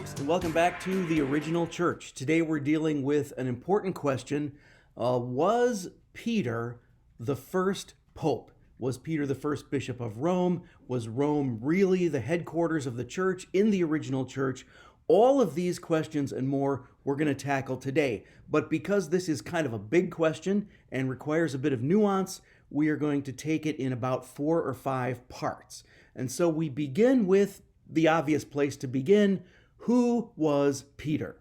folks, and welcome back to the Original Church. Today we're dealing with an important question. Was Peter the first pope? Was Peter the first bishop of Rome? Was Rome really the headquarters of the church in the original church? All of these questions and more we're going to tackle today. But because this is kind of a big question and requires a bit of nuance, we are going to take it in about 4 or 5 parts. And so we begin with the obvious place to begin. Who was Peter?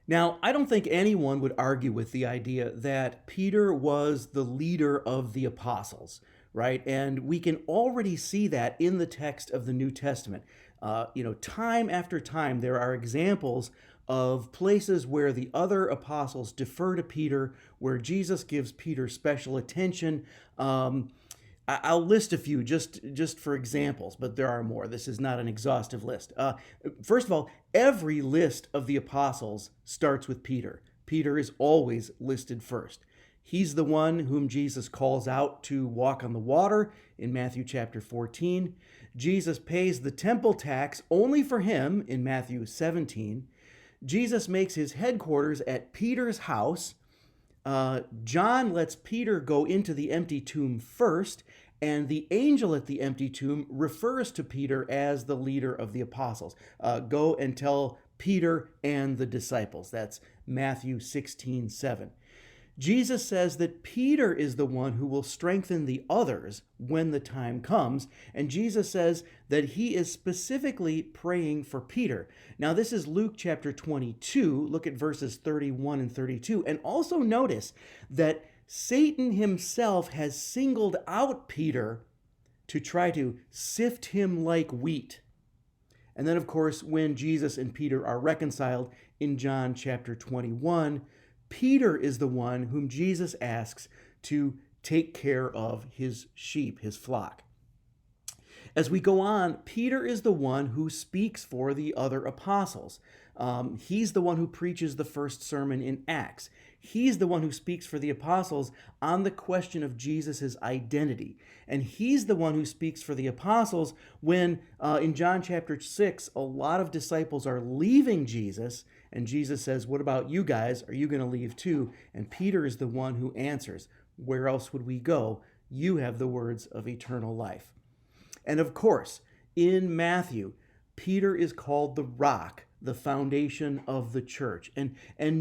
Now, I don't think anyone would argue with the idea that Peter was the leader of the apostles, right? And we can already see that in the text of the New Testament. Time after time, there are examples of places where the other apostles defer to Peter, where Jesus gives Peter special attention. I'll list a few just for examples, but there are more. This is not an exhaustive list. First of all, every list of the apostles starts with Peter. Peter is always listed first. He's the one whom Jesus calls out to walk on the water in Matthew chapter 14. Jesus pays the temple tax only for him in Matthew 17. Jesus makes his headquarters at Peter's house. John lets Peter go into the empty tomb first, and the angel at the empty tomb refers to Peter as the leader of the apostles. Go and tell Peter and the disciples. That's Matthew 16:7. Jesus says that Peter is the one who will strengthen the others when the time comes, and Jesus says that he is specifically praying for Peter. Now, this is Luke chapter 22. Look at verses 31 and 32, and also notice that Satan himself has singled out Peter to try to sift him like wheat. And then, of course, when Jesus and Peter are reconciled in John chapter 21, Peter is the one whom Jesus asks to take care of his sheep, his flock. As we go on, Peter is the one who speaks for the other apostles. He's the one who preaches the first sermon in Acts. He's the one who speaks for the apostles on the question of Jesus' identity. And he's the one who speaks for the apostles when, in John chapter 6, a lot of disciples are leaving Jesus, and Jesus says, "What about you guys? Are you going to leave too?" And Peter is the one who answers, "Where else would we go? You have the words of eternal life." And of course, in Matthew, Peter is called the rock, the foundation of the church. And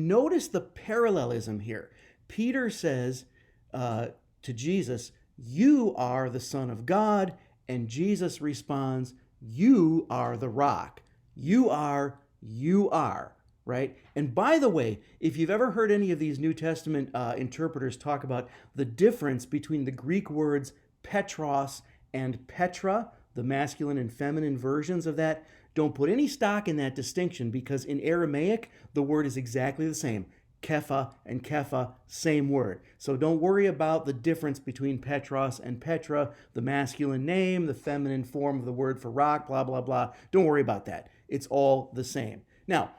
notice the parallelism here. Peter says to Jesus, "You are the Son of God." And Jesus responds, "You are the rock. You are. Right? And by the way, if you've ever heard any of these New Testament interpreters talk about the difference between the Greek words Petros and Petra, the masculine and feminine versions of that, don't put any stock in that distinction, because in Aramaic, the word is exactly the same. Kepha and Kepha, same word. So don't worry about the difference between Petros and Petra, the masculine name, the feminine form of the word for rock, blah, blah, blah. Don't worry about that. It's all the same. Now,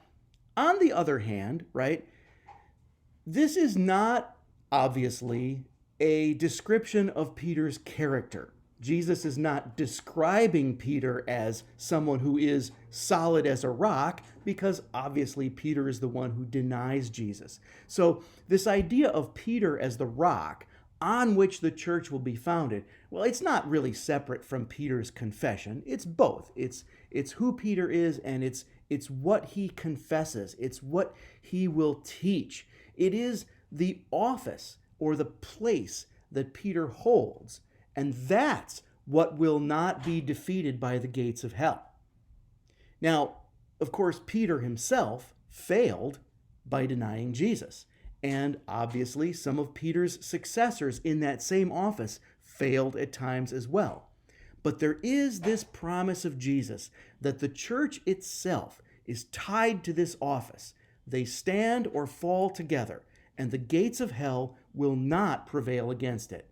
on the other hand, right, this is not obviously a description of Peter's character. Jesus is not describing Peter as someone who is solid as a rock, because obviously Peter is the one who denies Jesus. So this idea of Peter as the rock on which the church will be founded, well, it's not really separate from Peter's confession. It's both. It's who Peter is, and it's what he confesses. It's what he will teach. It is the office or the place that Peter holds. And that's what will not be defeated by the gates of hell. Now, of course, Peter himself failed by denying Jesus. And obviously, some of Peter's successors in that same office failed at times as well. But there is this promise of Jesus that the church itself is tied to this office. They stand or fall together, and the gates of hell will not prevail against it.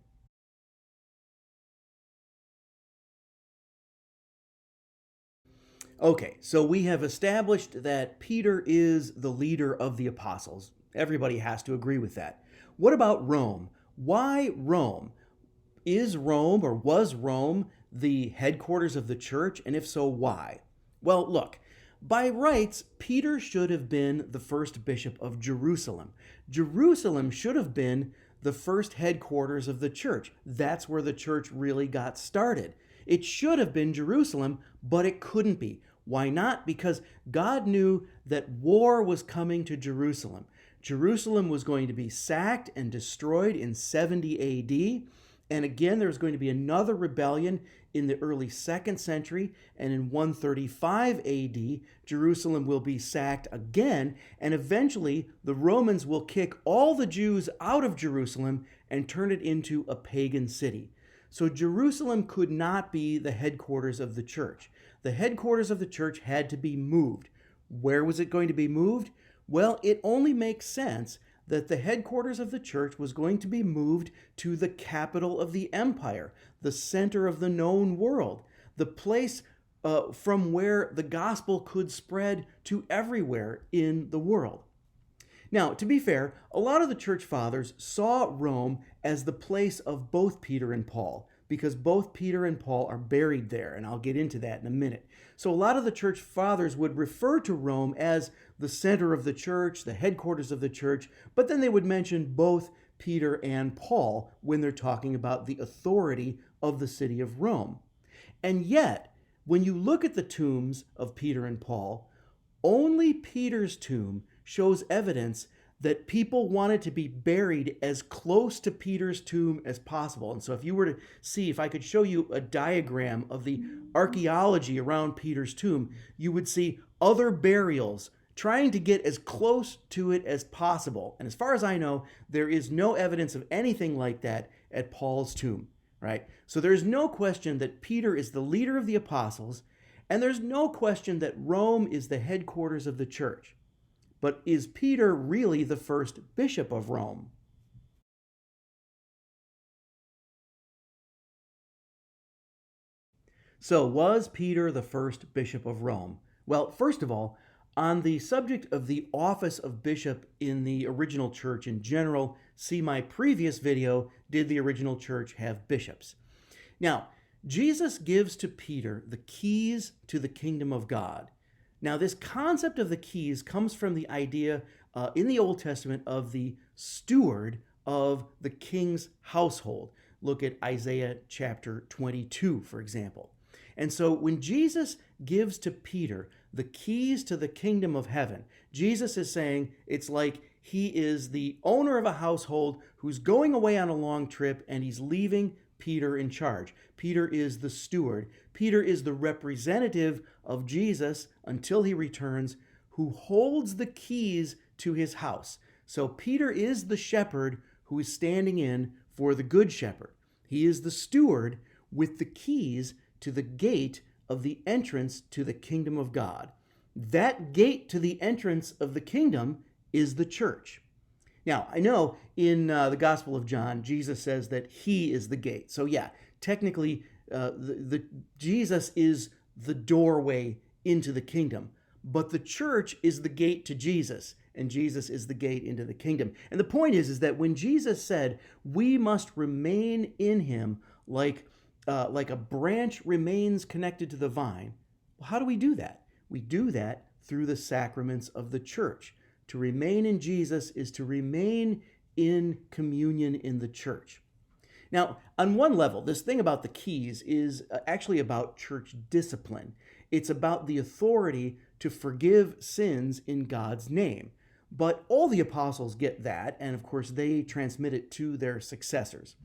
Okay, so we have established that Peter is the leader of the apostles. Everybody has to agree with that. What about Rome? Why Rome? Is Rome, or was Rome, the headquarters of the church? And if so, why? Well, look, by rights, Peter should have been the first bishop of Jerusalem. Jerusalem should have been the first headquarters of the church. That's where the church really got started. It should have been Jerusalem, but it couldn't be. Why not? Because God knew that war was coming to Jerusalem. Jerusalem was going to be sacked and destroyed in 70 AD. And again, there was going to be another rebellion in the early 2nd century. And in 135 AD, Jerusalem will be sacked again. And eventually, the Romans will kick all the Jews out of Jerusalem and turn it into a pagan city. So Jerusalem could not be the headquarters of the church. The headquarters of the church had to be moved. Where was it going to be moved? Well, it only makes sense that the headquarters of the church was going to be moved to the capital of the empire, the center of the known world, the place from where the gospel could spread to everywhere in the world. Now, to be fair, a lot of the church fathers saw Rome as the place of both Peter and Paul, because both Peter and Paul are buried there, and I'll get into that in a minute. So a lot of the church fathers would refer to Rome as the center of the church, the headquarters of the church, but then they would mention both Peter and Paul when they're talking about the authority of the city of Rome. And yet, when you look at the tombs of Peter and Paul, only Peter's tomb shows evidence that people wanted to be buried as close to Peter's tomb as possible. And so if you were to see, if I could show you a diagram of the archaeology around Peter's tomb, you would see other burials trying to get as close to it as possible. And as far as I know, there is no evidence of anything like that at Paul's tomb, right? So there's no question that Peter is the leader of the apostles, and there's no question that Rome is the headquarters of the church. But is Peter really the first bishop of Rome? So, was Peter the first bishop of Rome? Well, first of all, on the subject of the office of bishop in the original church in general, see my previous video, Did the Original Church Have Bishops? Now, Jesus gives to Peter the keys to the kingdom of God. Now, this concept of the keys comes from the idea in the Old Testament of the steward of the king's household. Look at Isaiah chapter 22, for example. And so when Jesus gives to Peter the keys to the kingdom of heaven, Jesus is saying it's like he is the owner of a household who's going away on a long trip and he's leaving Peter in charge. Peter is the steward. Peter is the representative of Jesus until he returns, who holds the keys to his house. So Peter is the shepherd who is standing in for the good shepherd. He is the steward with the keys to the gate of the entrance to the kingdom of God. That gate to the entrance of the kingdom is the church. Now, I know in the Gospel of John, Jesus says that he is the gate. So yeah, technically, Jesus is the doorway into the kingdom, but the church is the gate to Jesus, and Jesus is the gate into the kingdom. And the point is that when Jesus said, we must remain in him like a branch remains connected to the vine, well, how do we do that? We do that through the sacraments of the church. To remain in Jesus is to remain in communion in the church. Now, on one level, this thing about the keys is actually about church discipline. It's about the authority to forgive sins in God's name. But all the apostles get that, and of course, they transmit it to their successors.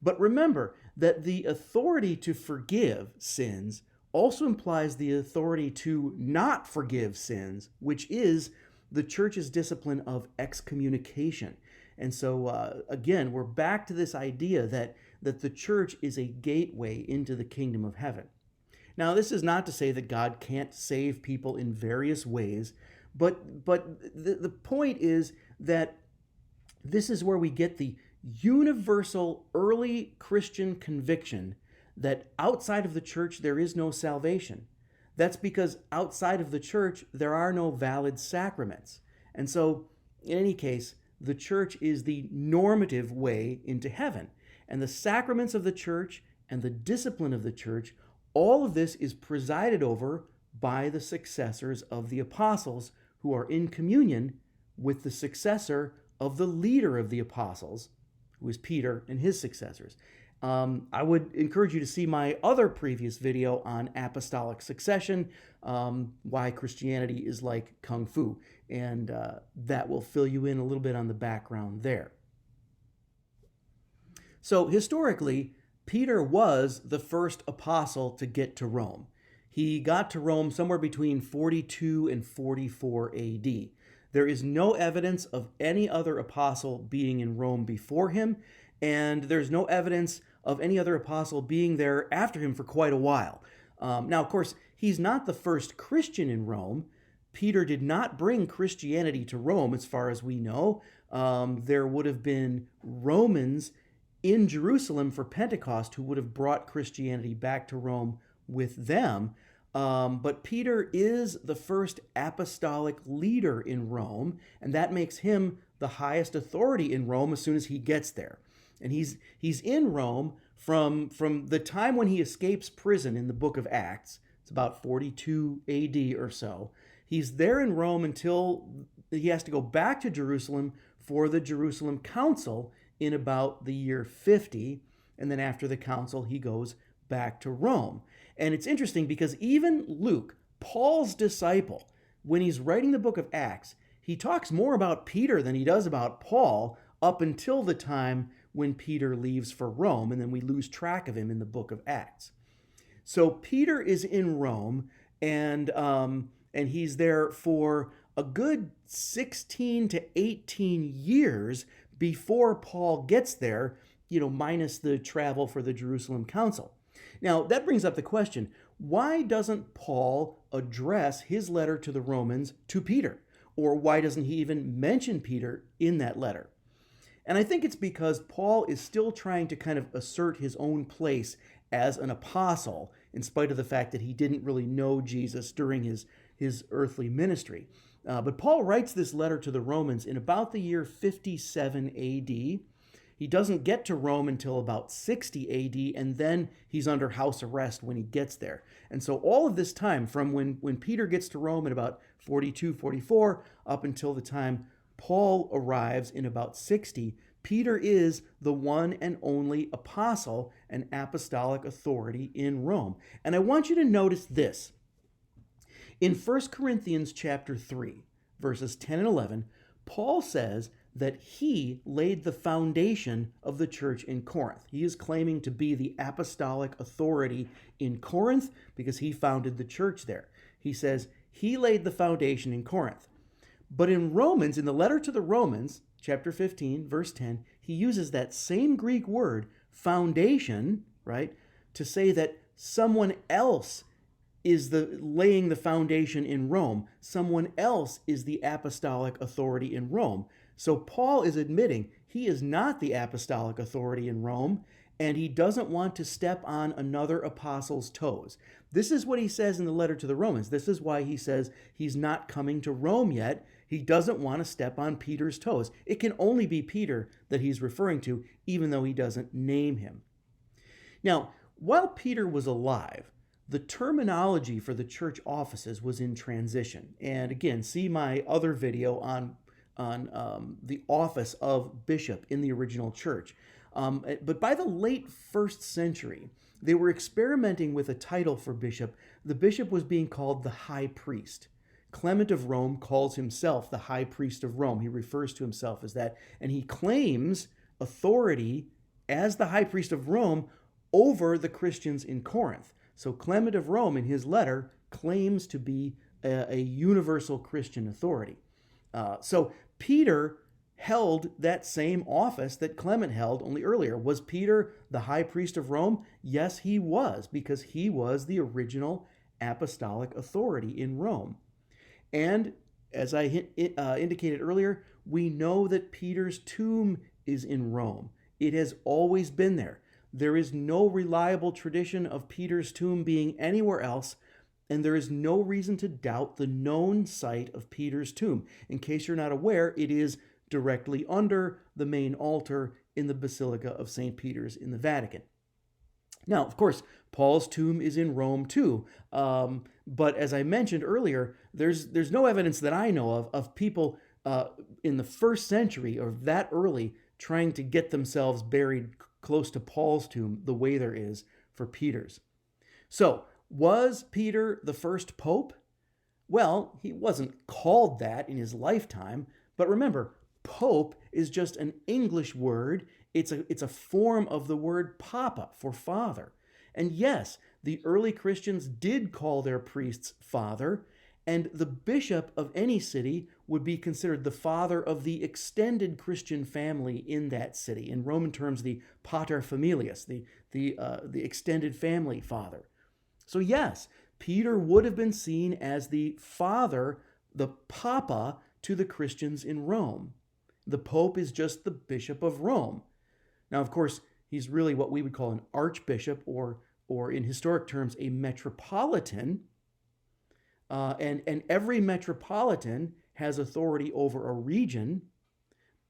But remember that the authority to forgive sins also implies the authority to not forgive sins, which is the church's discipline of excommunication. And so, again, we're back to this idea that the church is a gateway into the kingdom of heaven. Now, this is not to say that God can't save people in various ways, but the point is that this is where we get the universal early Christian conviction that outside of the church there is no salvation. That's because outside of the church there are no valid sacraments. And so, in any case, the church is the normative way into heaven. And the sacraments of the church and the discipline of the church, all of this is presided over by the successors of the apostles, who are in communion with the successor of the leader of the apostles, who is Peter and his successors. I would encourage you to see my other previous video on apostolic succession, why Christianity is like Kung Fu, and that will fill you in a little bit on the background there. So historically, Peter was the first apostle to get to Rome. He got to Rome somewhere between 42 and 44 AD. There is no evidence of any other apostle being in Rome before him, and there's no evidence of any other apostle being there after him for quite a while. Now, of course, he's not the first Christian in Rome. Peter did not bring Christianity to Rome, as far as we know. There would have been Romans in Jerusalem for Pentecost who would have brought Christianity back to Rome with them. But Peter is the first apostolic leader in Rome, and that makes him the highest authority in Rome as soon as he gets there. And he's in Rome from the time when he escapes prison in the book of Acts. It's about 42 AD or so. He's there in Rome until he has to go back to Jerusalem for the Jerusalem Council in about the year 50. And then after the council, he goes back to Rome. And it's interesting because even Luke, Paul's disciple, when he's writing the book of Acts, he talks more about Peter than he does about Paul up until the time when Peter leaves for Rome, and then we lose track of him in the book of Acts. So Peter is in Rome, and he's there for a good 16 to 18 years before Paul gets there, minus the travel for the Jerusalem Council. Now, that brings up the question, why doesn't Paul address his letter to the Romans to Peter? Or why doesn't he even mention Peter in that letter? And I think it's because Paul is still trying to kind of assert his own place as an apostle, in spite of the fact that he didn't really know Jesus during his earthly ministry. But Paul writes this letter to the Romans in about the year 57 AD. He doesn't get to Rome until about 60 AD, and then he's under house arrest when he gets there. And so all of this time, from when Peter gets to Rome in about 42, 44, up until the time Paul arrives in about 60, Peter is the one and only apostle and apostolic authority in Rome. And I want you to notice this. In 1 Corinthians chapter 3, verses 10 and 11, Paul says that he laid the foundation of the church in Corinth. He is claiming to be the apostolic authority in Corinth because he founded the church there. He says he laid the foundation in Corinth. But in Romans, in the letter to the Romans, chapter 15, verse 10, he uses that same Greek word, foundation, right, to say that someone else is laying the foundation in Rome. Someone else is the apostolic authority in Rome. So Paul is admitting he is not the apostolic authority in Rome, and he doesn't want to step on another apostle's toes. This is what he says in the letter to the Romans. This is why he says he's not coming to Rome yet. He doesn't want to step on Peter's toes. It can only be Peter that he's referring to, even though he doesn't name him. Now, while Peter was alive, the terminology for the church offices was in transition. And again, see my other video on the office of bishop in the original church. But by the late 1st century, they were experimenting with a title for bishop. The bishop was being called the high priest. Clement of Rome calls himself the high priest of Rome. He refers to himself as that, and he claims authority as the high priest of Rome over the Christians in Corinth. So Clement of Rome, in his letter, claims to be a universal Christian authority. So Peter held that same office that Clement held only earlier. Was Peter the high priest of Rome? Yes, he was, because he was the original apostolic authority in Rome. And as I indicated earlier, we know that Peter's tomb is in Rome. It has always been there. There is no reliable tradition of Peter's tomb being anywhere else, and there is no reason to doubt the known site of Peter's tomb. In case you're not aware, it is directly under the main altar in the Basilica of St. Peter's in the Vatican. Now, of course, Paul's tomb is in Rome too. But as I mentioned earlier, there's no evidence that I know of people in the first century or that early trying to get themselves buried close to Paul's tomb the way there is for Peter's. So, was Peter the first pope? Well, he wasn't called that in his lifetime, but remember, pope is just an English word. It's a form of the word papa, for father. And yes, the early Christians did call their priests father, and the bishop of any city would be considered the father of the extended Christian family in that city. In Roman terms, the pater familias, the extended family father. So yes, Peter would have been seen as the father, the papa, to the Christians in Rome. The pope is just the bishop of Rome. Now, of course, he's really what we would call an archbishop, or in historic terms, a metropolitan. And every metropolitan has authority over a region,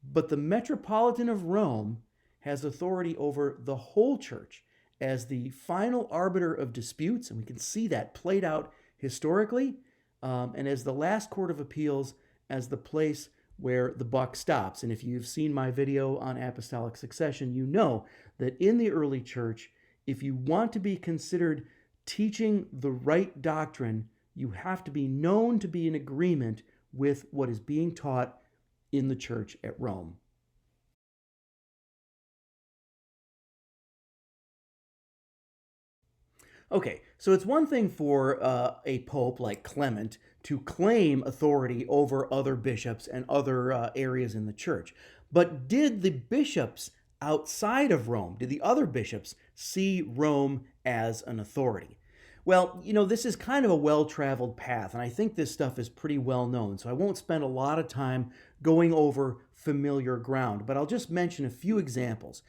but the metropolitan of Rome has authority over the whole church as the final arbiter of disputes, and we can see that played out historically, and as the last court of appeals, as the place where the buck stops. And if you've seen my video on apostolic succession, you know that in the early church, if you want to be considered teaching the right doctrine, you have to be known to be in agreement with what is being taught in the church at Rome. Okay, so it's one thing for a pope like Clement to claim authority over other bishops and other areas in the church. But did the bishops outside of Rome, did the other bishops see Rome as an authority? Well, this is kind of a well-traveled path, and I think this stuff is pretty well known, so I won't spend a lot of time going over familiar ground, but I'll just mention a few examples.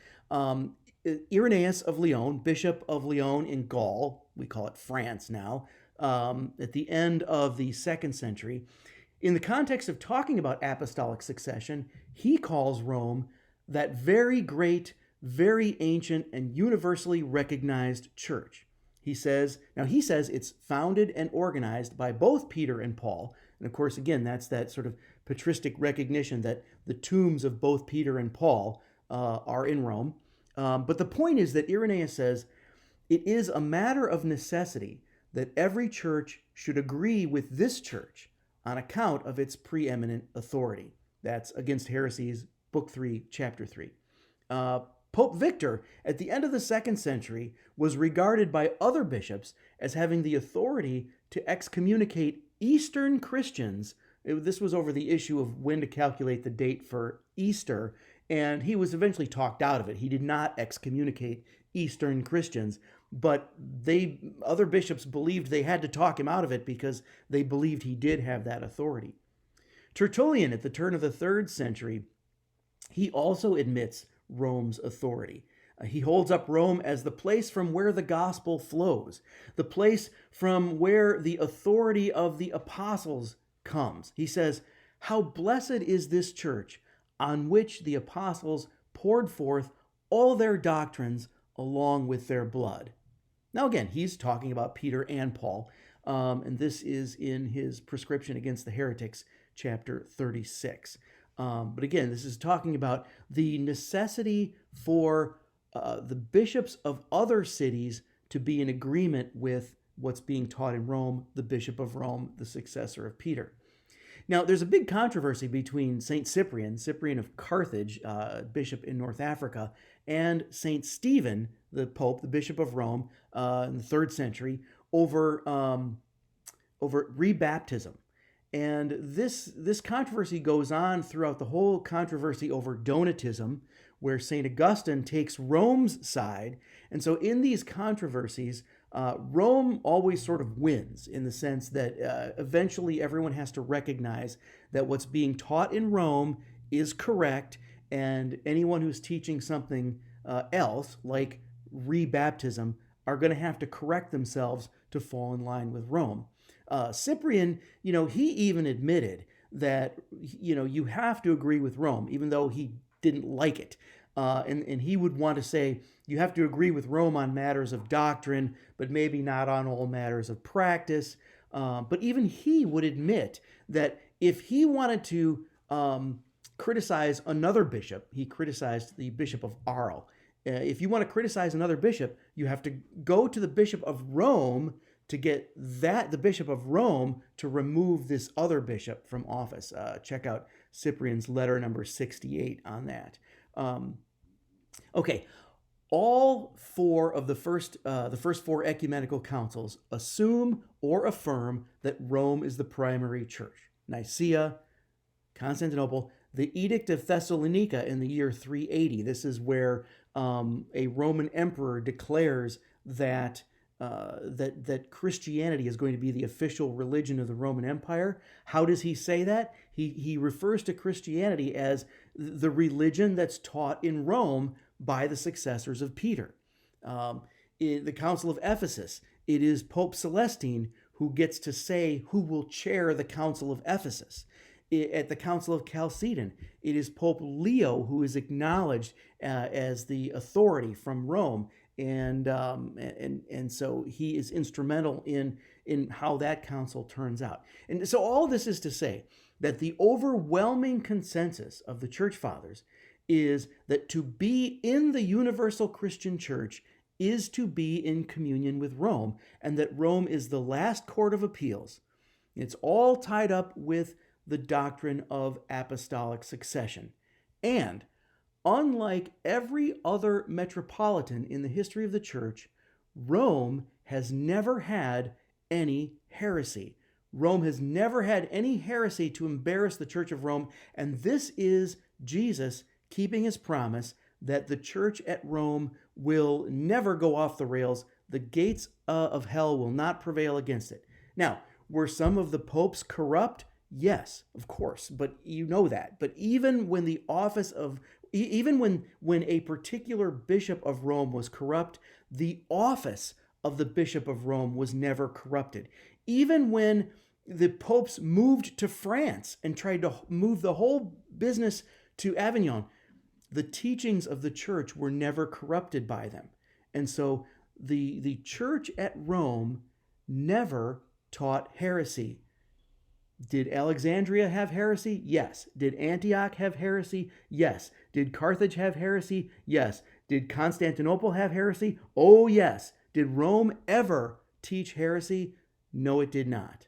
Irenaeus of Lyon, Bishop of Lyon in Gaul, we call it France now, at the end of the 2nd century, in the context of talking about apostolic succession, he calls Rome that very great, very ancient, and universally recognized church. He says it's founded and organized by both Peter and Paul. And of course, again, that's that sort of patristic recognition that the tombs of both Peter and Paul are in Rome. But the point is that Irenaeus says it is a matter of necessity that every church should agree with this church on account of its preeminent authority. That's Against Heresies, Book 3, Chapter 3. Pope Victor, at the end of the 2nd century, was regarded by other bishops as having the authority to excommunicate Eastern Christians. This was over the issue of when to calculate the date for Easter, and he was eventually talked out of it. He did not excommunicate Eastern Christians, but other bishops believed they had to talk him out of it because they believed he did have that authority. Tertullian, at the turn of the 3rd century, he also admits Rome's authority. He holds up Rome as the place from where the gospel flows, the place from where the authority of the apostles comes. He says, "How blessed is this church on which the apostles poured forth all their doctrines along with their blood." Now again, he's talking about Peter and Paul, and this is in his Prescription Against the Heretics, chapter 36. But again, this is talking about the necessity for the bishops of other cities to be in agreement with what's being taught in Rome, the Bishop of Rome, the successor of Peter. Now, there's a big controversy between St. Cyprian of Carthage, bishop in North Africa, and St. Stephen, the Pope, the Bishop of Rome, in the 3rd century, over rebaptism. And this controversy goes on throughout the whole controversy over Donatism, where St. Augustine takes Rome's side. And so in these controversies, Rome always sort of wins in the sense that eventually everyone has to recognize that what's being taught in Rome is correct, and anyone who's teaching something else, like rebaptism, are going to have to correct themselves to fall in line with Rome. Cyprian, he even admitted that, you have to agree with Rome, even though he didn't like it. And he would want to say, you have to agree with Rome on matters of doctrine, but maybe not on all matters of practice. But even he would admit that if he wanted to criticize another bishop, he criticized the Bishop of Arles. If you want to criticize another bishop, you have to go to the Bishop of Rome to get the Bishop of Rome to remove this other bishop from office. Check out Cyprian's letter number 68 on that. Okay, all four of the first four ecumenical councils assume or affirm that Rome is the primary church. Nicaea, Constantinople, the Edict of Thessalonica in the year 380. This is where a Roman emperor declares that Christianity is going to be the official religion of the Roman Empire. How does he say that? He refers to Christianity as the religion that's taught in Rome by the successors of Peter. In the Council of Ephesus, it is Pope Celestine who gets to say who will chair the Council of Ephesus. At the Council of Chalcedon, it is Pope Leo who is acknowledged as the authority from Rome, and so he is instrumental in how that council turns out. And so all this is to say that the overwhelming consensus of the Church Fathers is that to be in the universal Christian church is to be in communion with Rome, and that Rome is the last court of appeals. It's all tied up with the doctrine of apostolic succession. And unlike every other metropolitan in the history of the church, Rome has never had any heresy. Rome has never had any heresy to embarrass the Church of Rome, and this is Jesus keeping his promise that the church at Rome will never go off the rails. The gates of hell will not prevail against it. Now, were some of the popes corrupt? Yes, of course, but you know that. But even when when a particular bishop of Rome was corrupt, the office of the Bishop of Rome was never corrupted. Even when the popes moved to France and tried to move the whole business to Avignon, the teachings of the church were never corrupted by them. And so the church at Rome never taught heresy. Did Alexandria have heresy? Yes. Did Antioch have heresy? Yes. Did Carthage have heresy? Yes. Did Constantinople have heresy? Oh, yes. Did Rome ever teach heresy? No, it did not.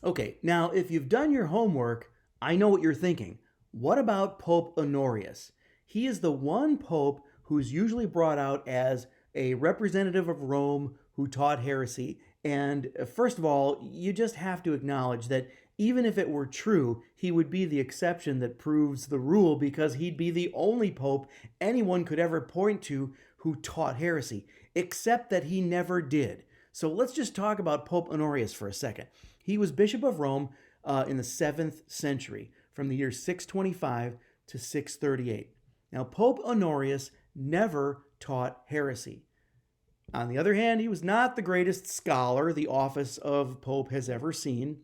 Okay, now if you've done your homework, I know what you're thinking. What about Pope Honorius? He is the one pope who's usually brought out as a representative of Rome who taught heresy. And first of all, you just have to acknowledge that even if it were true, he would be the exception that proves the rule, because he'd be the only pope anyone could ever point to who taught heresy, except that he never did. So let's just talk about Pope Honorius for a second. He was Bishop of Rome in the 7th century, from the year 625 to 638. Now, Pope Honorius never taught heresy. On the other hand, he was not the greatest scholar the office of Pope has ever seen,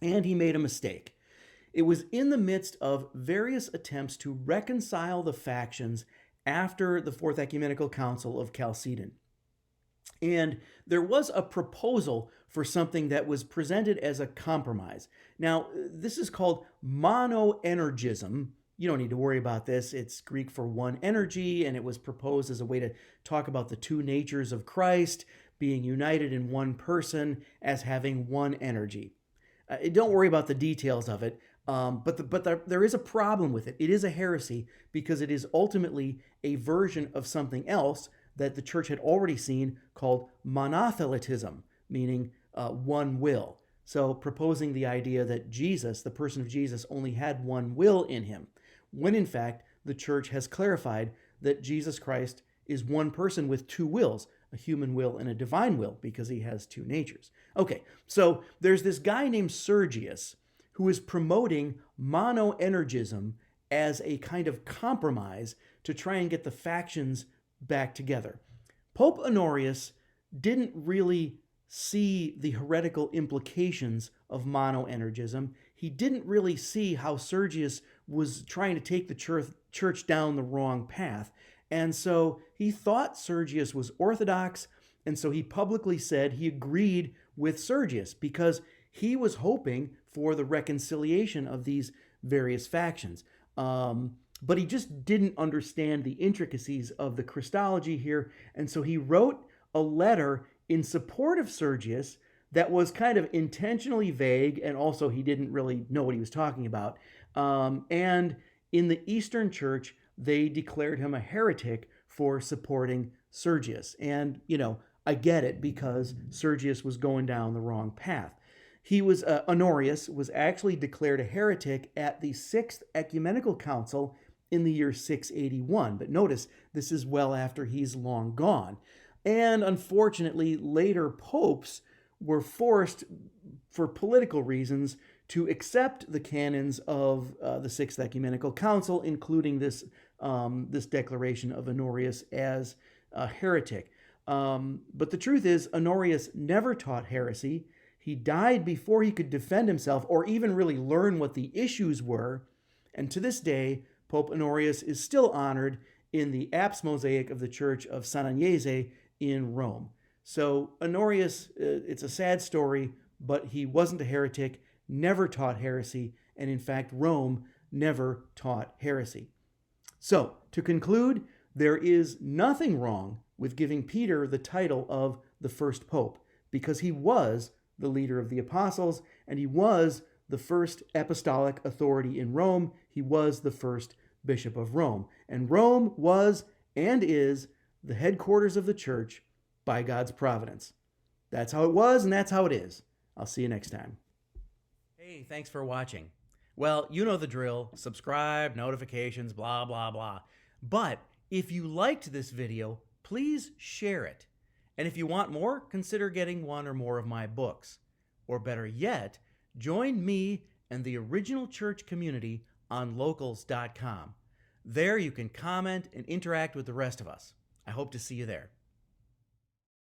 and he made a mistake. It was in the midst of various attempts to reconcile the factions after the Fourth Ecumenical Council of Chalcedon. And there was a proposal for something that was presented as a compromise. Now, this is called monoenergism. You don't need to worry about this. It's Greek for one energy, and it was proposed as a way to talk about the two natures of Christ being united in one person as having one energy. Don't worry about the details of it, but there is a problem with it. It is a heresy because it is ultimately a version of something else that the church had already seen called monothelitism, meaning one will. So proposing the idea that Jesus, the person of Jesus, only had one will in him, when in fact the church has clarified that Jesus Christ is one person with two wills, a human will and a divine will, because he has two natures. Okay, so there's this guy named Sergius who is promoting monoenergism as a kind of compromise to try and get the factions back together. Pope Honorius didn't really see the heretical implications of monoenergism. He didn't really see how Sergius was trying to take the church down the wrong path. And so he thought Sergius was orthodox, and so he publicly said he agreed with Sergius because he was hoping for the reconciliation of these various factions. But he just didn't understand the intricacies of the Christology here, and so he wrote a letter in support of Sergius that was kind of intentionally vague, and also he didn't really know what he was talking about. And in the Eastern Church, they declared him a heretic for supporting Sergius. And, I get it because Sergius was going down the wrong path. He was, Honorius was actually declared a heretic at the Sixth Ecumenical Council in the year 681. But notice, this is well after he's long gone. And unfortunately, later popes were forced, for political reasons, to accept the canons of the Sixth Ecumenical Council, including this declaration of Honorius as a heretic. But the truth is, Honorius never taught heresy. He died before he could defend himself or even really learn what the issues were. And to this day, Pope Honorius is still honored in the apse mosaic of the Church of San Agnese in Rome. So Honorius, it's a sad story, but he wasn't a heretic, never taught heresy, and in fact, Rome never taught heresy. So, to conclude, there is nothing wrong with giving Peter the title of the first pope, because he was the leader of the apostles, and he was the first apostolic authority in Rome. He was the first bishop of Rome. And Rome was and is the headquarters of the church by God's providence. That's how it was, and that's how it is. I'll see you next time. Hey, thanks for watching. Well, you know the drill. Subscribe, notifications, blah, blah, blah. But if you liked this video, please share it. And if you want more, consider getting one or more of my books. Or better yet, join me and the original church community on locals.com. There you can comment and interact with the rest of us. I hope to see you there.